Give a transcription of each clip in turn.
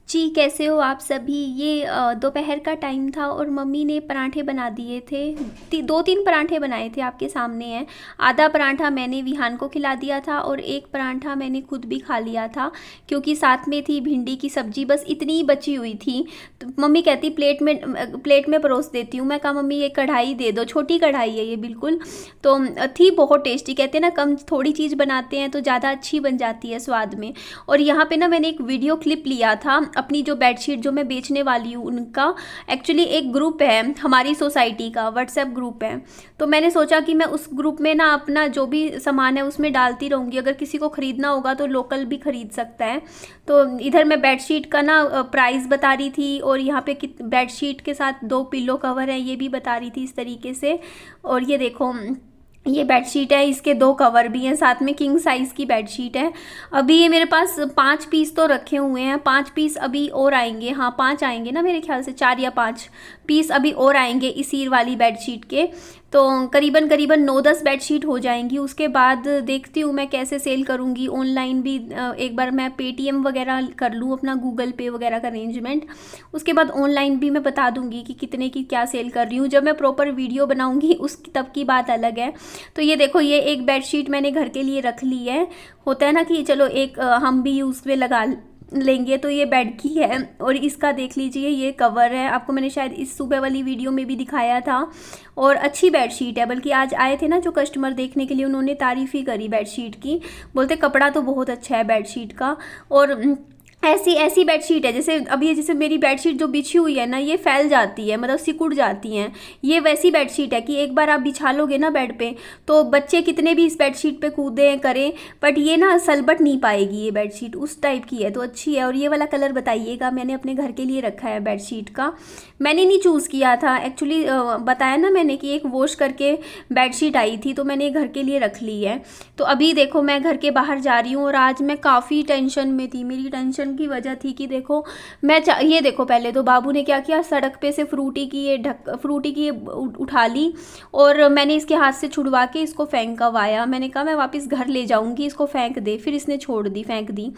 जी, कैसे हो आप सभी? ये दोपहर का टाइम था और मम्मी ने पराठे बना दिए थे। 2-3 पराठे बनाए थे, आपके सामने हैं। आधा पराठा मैंने विहान को खिला दिया था और एक पराठा मैंने खुद भी खा लिया था, क्योंकि साथ में थी भिंडी की सब्जी, बस इतनी ही बची हुई थी। तो मम्मी कहती प्लेट में परोस देती हूँ। मैं कहा मम्मी ये कढ़ाई दे दो, छोटी कढ़ाई है ये बिल्कुल। तो थी बहुत टेस्टी। कहते हैं ना, कम थोड़ी चीज़ बनाते हैं तो ज़्यादा अच्छी बन जाती है स्वाद में। और यहाँ पे ना मैंने एक वीडियो क्लिप लिया था अपनी जो बेडशीट जो मैं बेचने वाली हूँ उनका। एक्चुअली एक ग्रुप है हमारी सोसाइटी का, व्हाट्सएप ग्रुप है। तो मैंने सोचा कि मैं उस ग्रुप में ना अपना जो भी सामान है उसमें डालती रहूँगी, अगर किसी को ख़रीदना होगा तो लोकल भी ख़रीद सकता है। तो इधर मैं बेडशीट का ना प्राइस बता रही थी, और यहाँ पे बेडशीट के साथ 2 पिल्लो कवर है ये भी बता रही थी इस तरीके से। और ये देखो, ये बेडशीट है, इसके 2 कवर भी हैं, साथ में किंग साइज़ की बेडशीट है। अभी ये मेरे पास 5 पीस तो रखे हुए हैं, 5 पीस अभी और आएंगे। हाँ, 5 आएंगे ना मेरे ख्याल से, 4 या 5 पीस अभी और आएंगे इसी वाली बेडशीट के। तो करीबन करीबन 9-10 बेडशीट हो जाएंगी। उसके बाद देखती हूँ मैं कैसे सेल करूँगी ऑनलाइन भी। एक बार मैं पेटीएम वगैरह कर लूँ, अपना गूगल पे वगैरह का अरेंजमेंट। उसके बाद ऑनलाइन भी मैं बता दूँगी कि कितने की क्या सेल कर रही हूँ। जब मैं प्रॉपर वीडियो बनाऊँगी उस तब की बात अलग है। तो ये देखो, ये एक बेडशीट मैंने घर के लिए रख ली है। होता है ना कि चलो एक हम भी यूज़ में लगा लेंगे। तो ये बेड की है, और इसका देख लीजिए ये कवर है। आपको मैंने शायद इस सुबह वाली वीडियो में भी दिखाया था। और अच्छी बेडशीट है, बल्कि आज आए थे ना जो कस्टमर देखने के लिए, उन्होंने तारीफ़ ही करी बेडशीट की। बोलते कपड़ा तो बहुत अच्छा है बेडशीट का। और ऐसी ऐसी बेडशीट है, जैसे अभी जैसे मेरी बेडशीट जो बिछी हुई है ना, ये फैल जाती है, मतलब सिकुड़ जाती हैं। ये वैसी बेडशीट है कि एक बार आप बिछा लोगे ना बेड पे, तो बच्चे कितने भी इस बेडशीट पे कूदें करें, बट ये ना सलबट नहीं पाएगी। ये बेडशीट उस टाइप की है, तो अच्छी है। और ये वाला कलर बताइएगा, मैंने अपने घर के लिए रखा है बेडशीट का। मैंने नहीं चूज़ किया था एक्चुअली, बताया ना मैंने कि एक वॉश करके बेडशीट आई थी, तो मैंने घर के लिए रख ली है। तो अभी देखो मैं घर के बाहर जा रही हूँ, और आज मैं काफ़ी टेंशन में थी। मेरी टेंशन की वजह थी कि देखो ये देखो, पहले तो बाबू ने क्या किया, सड़क पे से फ्रूटी की ये उठा ली, और मैंने इसके हाथ से छुड़वा के इसको फेंकवाया। मैंने कहा मैं वापस घर ले जाऊंगी, इसको फेंक दे। फिर इसने छोड़ दी, फेंक दी,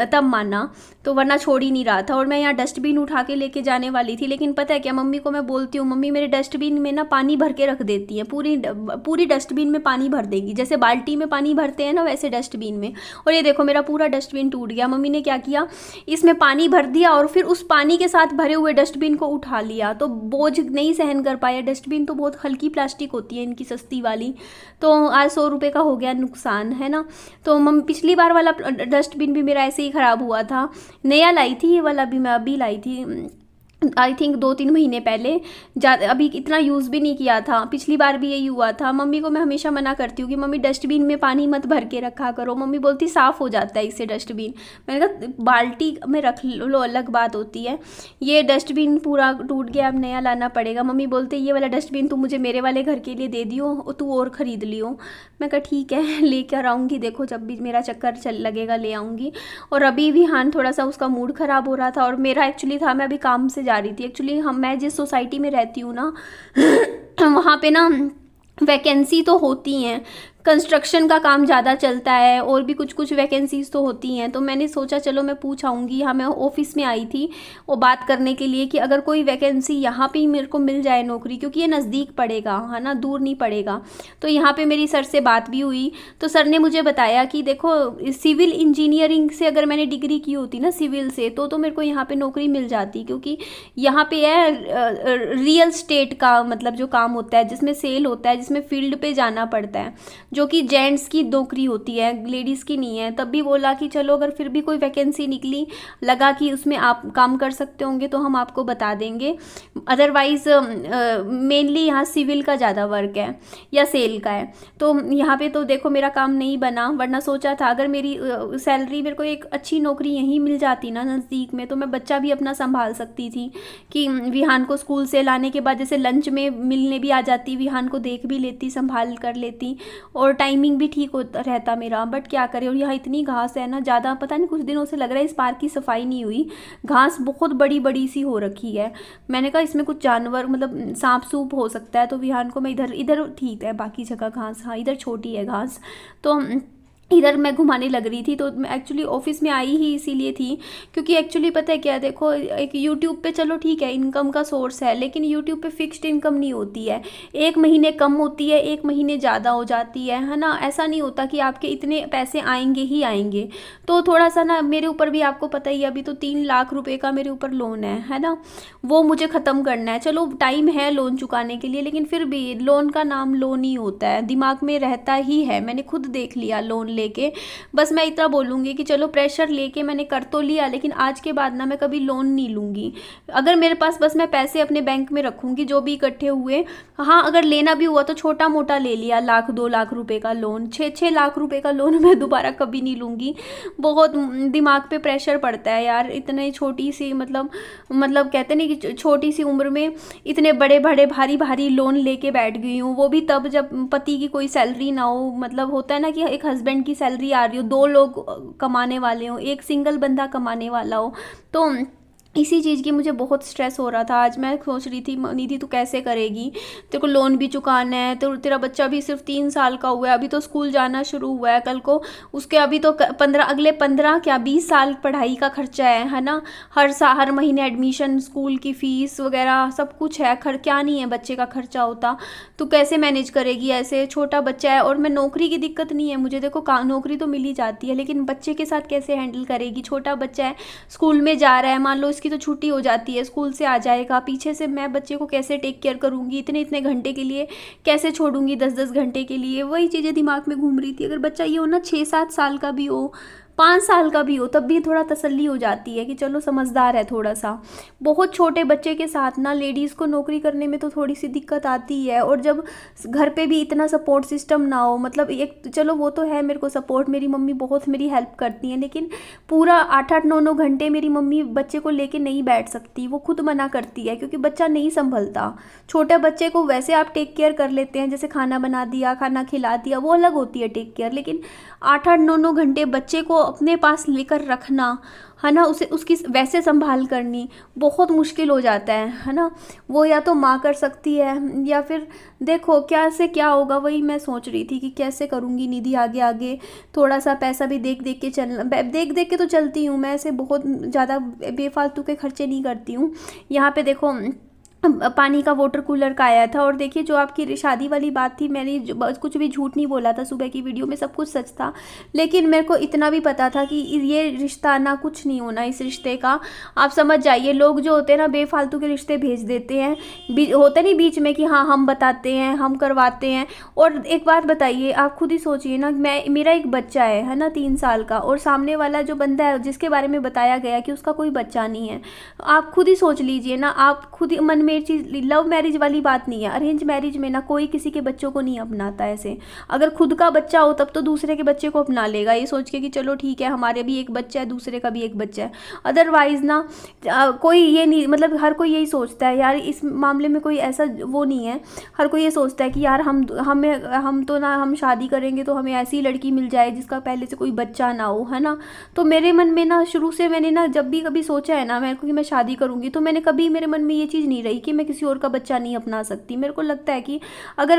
तब माना। तो वरना छोड़ ही नहीं रहा था। और मैं यहाँ डस्टबिन उठा के लेके जाने वाली थी, लेकिन पता है क्या, मम्मी को मैं बोलती हूँ, मम्मी मेरे डस्टबिन में ना पानी भर के रख देती है, पूरी डस्टबिन में पानी भर देगी, जैसे बाल्टी में पानी भरते हैं ना वैसे डस्टबिन में। और ये देखो मेरा पूरा डस्टबिन टूट गया। मम्मी ने क्या किया, इसमें पानी भर दिया और फिर उस पानी के साथ भरे हुए डस्टबिन को उठा लिया। तो बोझ नहीं सहन कर पाया। डस्टबिन तो बहुत हल्की प्लास्टिक होती है इनकी, सस्ती वाली। तो आज 100 रुपये का हो गया नुकसान, है ना। तो पिछली बार वाला डस्टबिन भी मेरा ऐसे ही ख़राब हुआ था। नया लाई थी, ये वाला भी मैं अभी लाई थी, आई थिंक 2-3 महीने पहले। ज़्यादा अभी इतना यूज़ भी नहीं किया था। पिछली बार भी यही हुआ था। मम्मी को मैं हमेशा मना करती हूँ कि मम्मी डस्टबिन में पानी मत भर के रखा करो। मम्मी बोलती साफ़ हो जाता है इससे डस्टबिन। मैंने कहा बाल्टी में रख लो, अलग बात होती है। ये डस्टबिन पूरा टूट गया, अब नया लाना पड़ेगा। मम्मी बोलते ये वाला डस्टबिन तू मुझे मेरे वाले घर के लिए दे दियो, तू और ख़रीद लियो। मैं कहा ठीक है, लेकर आऊँगी, देखो जब भी मेरा चक्कर चल लगेगा ले आऊँगी। और अभी भी हाँ, थोड़ा सा उसका मूड ख़राब हो रहा था, और मेरा एक्चुअली था, मैं अभी काम से जा रही थी। एक्चुअली मैं जिस सोसाइटी में रहती हूँ ना वहाँ पे ना वैकेंसी तो होती हैं, कंस्ट्रक्शन का काम ज़्यादा चलता है, और भी कुछ कुछ वैकेंसीज़ तो होती हैं। तो मैंने सोचा चलो मैं पूछ आऊँगी। यहाँ मैं ऑफिस में आई थी वो बात करने के लिए कि अगर कोई वैकेंसी यहाँ पे ही मेरे को मिल जाए नौकरी, क्योंकि ये नज़दीक पड़ेगा, है ना, दूर नहीं पड़ेगा। तो यहाँ पे मेरी सर से बात भी हुई, तो सर ने मुझे बताया कि देखो सिविल इंजीनियरिंग से अगर मैंने डिग्री की होती ना सिविल से, तो मेरे को यहाँ पर नौकरी मिल जाती, क्योंकि यहाँ पे है रियल स्टेट का मतलब जो काम होता है, जिसमें सेल होता है, जिसमें फील्ड पे जाना पड़ता है, जो कि जेंट्स की नौकरी होती है, लेडीज़ की नहीं है। तब भी बोला कि चलो अगर फिर भी कोई वैकेंसी निकली, लगा कि उसमें आप काम कर सकते होंगे तो हम आपको बता देंगे। अदरवाइज़ मेनली यहाँ सिविल का ज़्यादा वर्क है या सेल का है। तो यहाँ पे तो देखो मेरा काम नहीं बना, वरना सोचा था अगर मेरी सैलरी, मेरे को एक अच्छी नौकरी यहीं मिल जाती ना नज़दीक में, तो मैं बच्चा भी अपना संभाल सकती थी। कि विहान को स्कूल से लाने के बाद जैसे लंच में मिलने भी आ जाती, विहान को देख भी लेती, संभाल कर लेती, और टाइमिंग भी ठीक होता रहता मेरा। बट क्या करें, और यहाँ इतनी घास है ना, ज़्यादा पता नहीं, कुछ दिनों से लग रहा है इस पार्क की सफाई नहीं हुई, घास बहुत बड़ी बड़ी सी हो रखी है। मैंने कहा इसमें कुछ जानवर मतलब सांप सूप हो सकता है, तो विहान को मैं इधर ठीक है, बाकी जगह घास, हाँ इधर छोटी है घास। तो इधर मैं घुमाने लग रही थी। तो मैं एक्चुअली ऑफिस में आई ही इसीलिए थी, क्योंकि एक्चुअली पता है क्या, देखो एक यूट्यूब पे चलो ठीक है इनकम का सोर्स है, लेकिन यूट्यूब पे फिक्स्ड इनकम नहीं होती है। एक महीने कम होती है, एक महीने ज़्यादा हो जाती है ना। ऐसा नहीं होता कि आपके इतने पैसे आएंगे ही आएंगे। तो थोड़ा सा ना मेरे ऊपर भी, आपको पता ही है, अभी तो 3 लाख रुपए का मेरे ऊपर लोन है ना। वो मुझे ख़त्म करना है। चलो टाइम है लोन चुकाने के लिए, लेकिन फिर भी लोन का नाम लोन ही होता है, दिमाग में रहता ही है। मैंने खुद देख लिया लोन लेके। बस मैं इतना बोलूँगी कि चलो प्रेशर लेके मैंने कर तो लिया, लेकिन आज के बाद ना मैं कभी लोन नहीं लूँगी। अगर मेरे पास बस मैं पैसे अपने बैंक में रखूँगी जो भी इकट्ठे हुए। हाँ, अगर लेना भी हुआ तो छोटा मोटा ले लिया, 1 लाख 2 लाख रुपए का लोन। 6 लाख रुपए का लोन मैं दोबारा कभी नहीं लूँगी। बहुत दिमाग पे प्रेशर पड़ता है यार, इतने छोटी सी मतलब कहते नहीं कि छोटी सी उम्र में इतने बड़े बड़े भारी भारी लोन लेके बैठ गई हूँ। वो भी तब जब पति की कोई सैलरी ना हो। मतलब होता है ना कि एक हस्बैंड की सैलरी आ रही हो, 2 लोग कमाने वाले हो, एक सिंगल बंदा कमाने वाला हो। तो इसी चीज़ की मुझे बहुत स्ट्रेस हो रहा था। आज मैं सोच रही थी निधि तू कैसे करेगी, तेरे को लोन भी चुकाना है, तो तेरा बच्चा भी सिर्फ 3 साल का हुआ है, अभी तो स्कूल जाना शुरू हुआ है कल को उसके। अभी तो 15 अगले 15 क्या 20 साल पढ़ाई का खर्चा है ना। हर महीने एडमिशन, स्कूल की फ़ीस वगैरह सब कुछ है। क्या नहीं है बच्चे का खर्चा होता। तो कैसे मैनेज करेगी ऐसे, छोटा बच्चा है। और मैं नौकरी की दिक्कत नहीं है मुझे, देखो नौकरी तो मिल ही जाती है, लेकिन बच्चे के साथ कैसे हैंडल करेगी। छोटा बच्चा है, स्कूल में जा रहा है, मान लो की तो छुट्टी हो जाती है, स्कूल से आ जाएगा, पीछे से मैं बच्चे को कैसे टेक केयर करूंगी, इतने इतने घंटे के लिए कैसे छोड़ूंगी, 10-10 घंटे के लिए। वही चीज़ें दिमाग में घूम रही थी। अगर बच्चा ये हो ना 6-7 साल का भी हो, 5 साल का भी हो, तब भी थोड़ा तसल्ली हो जाती है कि चलो समझदार है थोड़ा सा। बहुत छोटे बच्चे के साथ ना लेडीज़ को नौकरी करने में तो थोड़ी सी दिक्कत आती है। और जब घर पे भी इतना सपोर्ट सिस्टम ना हो, मतलब एक चलो वो तो है मेरे को सपोर्ट, मेरी मम्मी बहुत मेरी हेल्प करती हैं, लेकिन पूरा 8-8 9-9 घंटे मेरी मम्मी बच्चे को लेके नहीं बैठ सकती। वो खुद मना करती है क्योंकि बच्चा नहीं संभलता। छोटे बच्चे को वैसे आप टेक केयर कर लेते हैं, जैसे खाना बना दिया, खाना खिला दिया, वो अलग होती है टेक केयर, लेकिन 8-8 9-9 घंटे बच्चे को अपने पास लेकर रखना है ना, उसे उसकी वैसे संभाल करनी बहुत मुश्किल हो जाता है ना। वो या तो माँ कर सकती है, या फिर देखो क्या से क्या होगा। वही मैं सोच रही थी कि कैसे करूँगी निधि आगे आगे। थोड़ा सा पैसा भी देख देख के चलना, देख देख के तो चलती हूँ मैं, ऐसे बहुत ज़्यादा बेफालतू के खर्चे नहीं करती हूँ। यहाँ पे देखो पानी का वाटर कूलर का आया था। और देखिए जो आपकी शादी वाली बात थी, मैंने कुछ भी झूठ नहीं बोला था सुबह की वीडियो में, सब कुछ सच था। लेकिन मेरे को इतना भी पता था कि ये रिश्ता ना कुछ नहीं होना इस रिश्ते का। आप समझ जाइए, लोग जो होते हैं ना बेफालतू के रिश्ते भेज देते हैं, होते नहीं बीच में कि हाँ हम बताते हैं, हम करवाते हैं। और एक बात बताइए, आप खुद ही सोचिए ना, मेरा एक बच्चा है ना 3 साल का, और सामने वाला जो बंदा है जिसके बारे में बताया गया कि उसका कोई बच्चा नहीं है। आप खुद ही सोच लीजिए ना, आप खुद ही मन में चीज़। लव मैरिज वाली बात नहीं है, अरेंज मैरिज में ना कोई किसी के बच्चों को नहीं अपनाता ऐसे। अगर खुद का बच्चा हो तब तो दूसरे के बच्चे को अपना लेगा, ये सोच के कि चलो ठीक है हमारे भी एक बच्चा है, दूसरे का भी एक बच्चा है। अदरवाइज ना कोई ये नहीं, मतलब हर कोई यही सोचता है यार, इस मामले में कोई ऐसा वो नहीं है। हर कोई ये सोचता है कि यार हम तो ना, हम शादी करेंगे तो हमें ऐसी लड़की मिल जाए जिसका पहले से कोई बच्चा ना हो, है ना। तो मेरे मन में ना शुरू से मैंने ना जब भी कभी सोचा है ना मेरे को कि मैं शादी करूँगी, तो मैंने कभी मेरे मन में ये चीज़ नहीं रही कि मैं किसी और का बच्चा नहीं अपना सकती। मेरे को लगता है कि अगर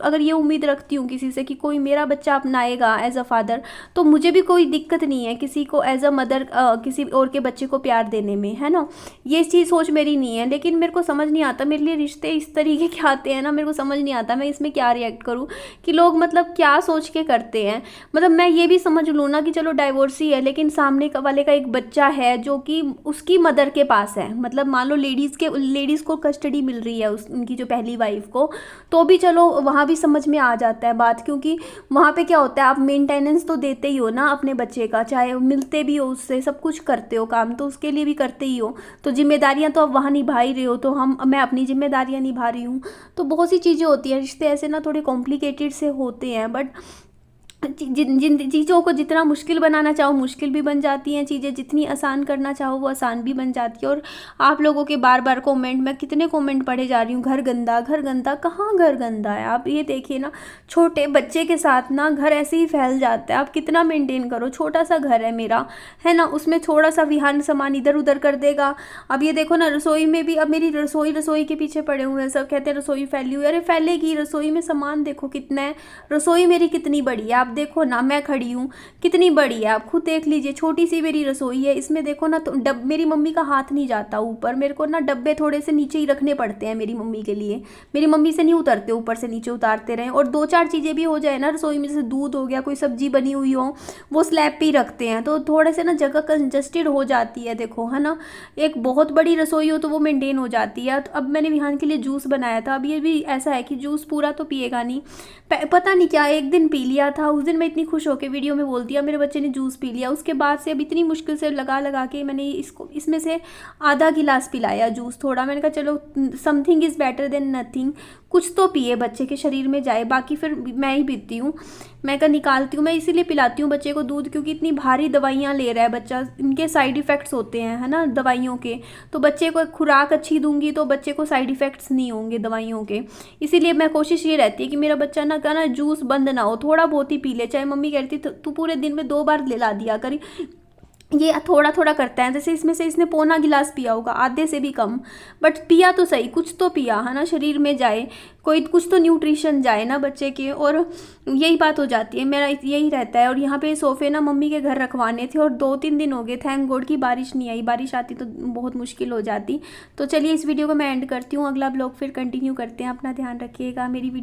अगर ये उम्मीद रखती हूँ किसी से कि कोई मेरा बच्चा अपनाएगा एज अ फादर, तो मुझे भी कोई दिक्कत नहीं है किसी को एज अ मदर किसी और के बच्चे को प्यार देने में, है ना। ये चीज़ सोच मेरी नहीं है। लेकिन मेरे को समझ नहीं आता, मेरे लिए रिश्ते इस तरीके के आते हैं ना, मेरे को समझ नहीं आता मैं इसमें क्या रिएक्ट करूँ कि लोग मतलब क्या सोच के करते हैं। मतलब मैं ये भी समझ लूँ ना कि चलो डाइवोर्स ही है, लेकिन सामने वाले का एक बच्चा है जो कि उसकी मदर के पास है। मतलब मान लो लेडीज़ को कस्टडी मिल रही है उनकी जो पहली वाइफ को, तो भी चलो वहाँ भी समझ में आ जाता है बात, क्योंकि वहाँ पे क्या होता है, आप मेंटेनेंस तो देते ही हो ना अपने बच्चे का, चाहे मिलते भी हो उससे, सब कुछ करते हो, काम तो उसके लिए भी करते ही हो, तो जिम्मेदारियाँ तो आप वहाँ निभा ही रहे हो, तो मैं अपनी जिम्मेदारियाँ निभा रही हूँ। तो बहुत सी चीज़ें होती हैं, रिश्ते ऐसे ना थोड़े कॉम्प्लिकेटेड से होते हैं, बट जिन चीज़ों को जितना मुश्किल बनाना चाहो मुश्किल भी बन जाती हैं चीज़ें, जितनी आसान करना चाहो वो आसान भी बन जाती है। और आप लोगों के बार बार कमेंट, मैं कितने कमेंट पढ़े जा रही हूँ, घर गंदा घर गंदा। कहाँ घर गंदा है, आप ये देखिए ना, छोटे बच्चे के साथ ना घर ऐसे ही फैल जाता है। आप कितना मेंटेन करो, छोटा सा घर है मेरा, है ना, उसमें थोड़ा सा विहान सामान इधर उधर कर देगा। अब ये देखो ना, रसोई में भी अब मेरी रसोई के पीछे पड़े हुए हैं, सब कहते हैं रसोई फैली हुई। अरे फैलेगी, रसोई में सामान देखो कितना है, रसोई मेरी कितनी बड़ी है, आप देखो ना, मैं खड़ी हूँ, कितनी बड़ी है, आप खुद देख लीजिए, छोटी सी मेरी रसोई है, इसमें देखो ना, तो मेरी मम्मी का हाथ नहीं जाता ऊपर, मेरे को ना डब्बे थोड़े से नीचे ही रखने पड़ते हैं मेरी मम्मी के लिए, मेरी मम्मी से नहीं उतरते, ऊपर से नीचे उतारते रहे। और 2-4 चीज़ें भी हो जाए ना रसोई में, जैसे दूध हो गया, कोई सब्जी बनी हुई हो, वो स्लैब पे ही रखते हैं, तो थोड़े से ना जगह कंजस्टेड हो जाती है, देखो है ना। एक बहुत बड़ी रसोई हो तो वो मेंटेन हो जाती है। तो अब मैंने विहान के लिए जूस बनाया था। अब ये भी ऐसा है कि जूस पूरा तो पिएगा नहीं, पता नहीं क्या एक दिन पी लिया था, उस दिन मैं इतनी खुश होकर वीडियो में बोलती है मेरे बच्चे ने जूस पी लिया। उसके बाद से अब इतनी मुश्किल से लगा लगा के मैंने इसमें से आधा गिलास पिलाया जूस थोड़ा। मैंने कहा चलो something is better than nothing, कुछ तो पिए, बच्चे के शरीर में जाए, बाकी फिर मैं ही पीती हूँ। मैं का निकालती हूँ, मैं इसीलिए पिलाती हूँ बच्चे को दूध, क्योंकि इतनी भारी दवाइयाँ ले रहा है बच्चा, इनके साइड इफ़ेक्ट्स होते हैं, है ना, दवाइयों के। तो बच्चे को खुराक अच्छी दूंगी तो बच्चे को साइड इफ़ेक्ट्स नहीं होंगे दवाइयों के। इसीलिए मैं कोशिश ये रहती है कि मेरा बच्चा ना जूस बंद ना हो, थोड़ा बहुत ही पी ले। चाहे मम्मी कहती तू पूरे दिन में 2 बार ला दिया करी, ये थोड़ा थोड़ा करता है। जैसे इसमें से इसने पौना गिलास पिया होगा, आधे से भी कम, बट पिया तो सही, कुछ तो पिया, है ना, शरीर में जाए, कोई कुछ तो न्यूट्रिशन जाए ना बच्चे के। और यही बात हो जाती है, मेरा यही रहता है। और यहाँ पे सोफ़े ना मम्मी के घर रखवाने थे और 2-3 दिन हो गए, थैंक गॉड की बारिश नहीं आई, बारिश आती तो बहुत मुश्किल हो जाती। तो चलिए इस वीडियो को मैं एंड करती हूँ, अगला ब्लॉग फिर कंटिन्यू करते हैं। अपना ध्यान रखिएगा। मेरी वीडियो